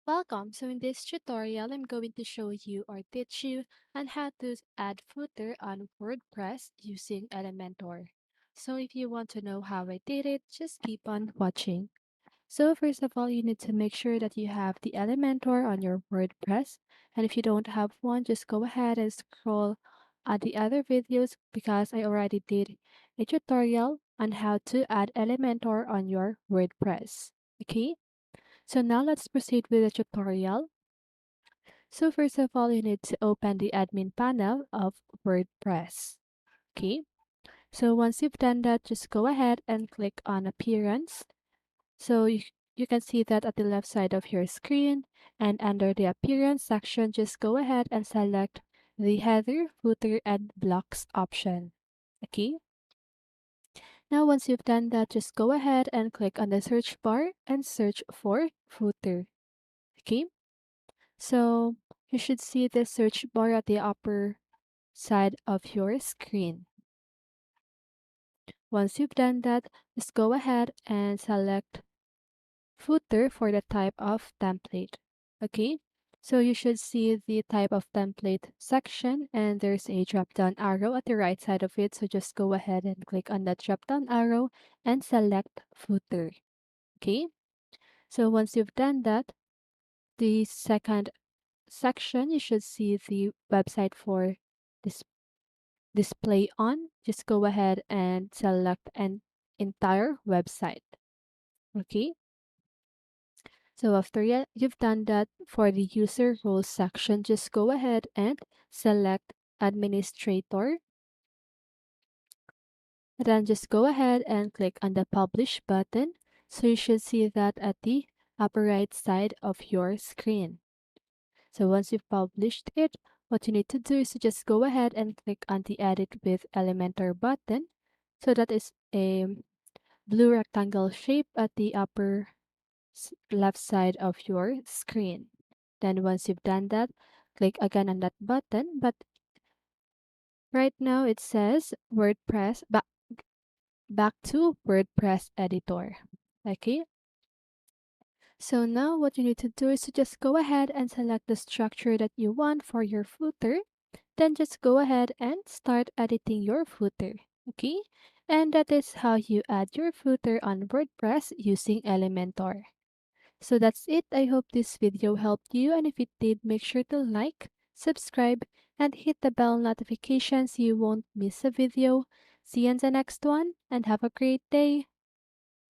Welcome. So in this tutorial, I'm going to show you or teach you on how to add footer on WordPress using Elementor. So if you want to know how I did it, just keep on watching. So first of all, you need to make sure that you have the Elementor on your WordPress. And if you don't have one, just go ahead and scroll at the other videos because I already did a tutorial on how to add Elementor on your WordPress. Okay? So now let's proceed with the tutorial. So first of all, you need to open the admin panel of WordPress. Okay. So once you've done that, just go ahead and click on Appearance. So you can see that at the left side of your screen, and under the Appearance section, just go ahead and select the Header, Footer, and Blocks option. Okay. Now once you've done that, just go ahead and click on the search bar and search for Footer. Okay. So you should see the search bar at the upper side of your screen. Once you've done that, just go ahead and select footer for the type of template. Okay, so you should see the type of template section and there's a drop down arrow at the right side of it. So just go ahead and click on that drop down arrow and select footer. Okay, so once you've done that, the second section, you should see the website for this display on. Just go ahead and select an entire website. Okay. So after you've done that for the user roles section, just go ahead and select administrator. Then just go ahead and click on the publish button. So you should see that at the upper right side of your screen. So once you've published it, what you need to do is to just go ahead and click on the Edit with Elementor button. So that is a blue rectangle shape at the upper left side of your screen. Then once you've done that, click again on that button. But right now it says back to WordPress editor. Okay. So now what you need to do is to just go ahead and select the structure that you want for your footer. Then just go ahead and start editing your footer. Okay. And that is how you add your footer on WordPress using Elementor. So that's it. I hope this video helped you, and if it did, make sure to like, subscribe, and hit the bell notification so you won't miss a video. See you in the next one, and have a great day.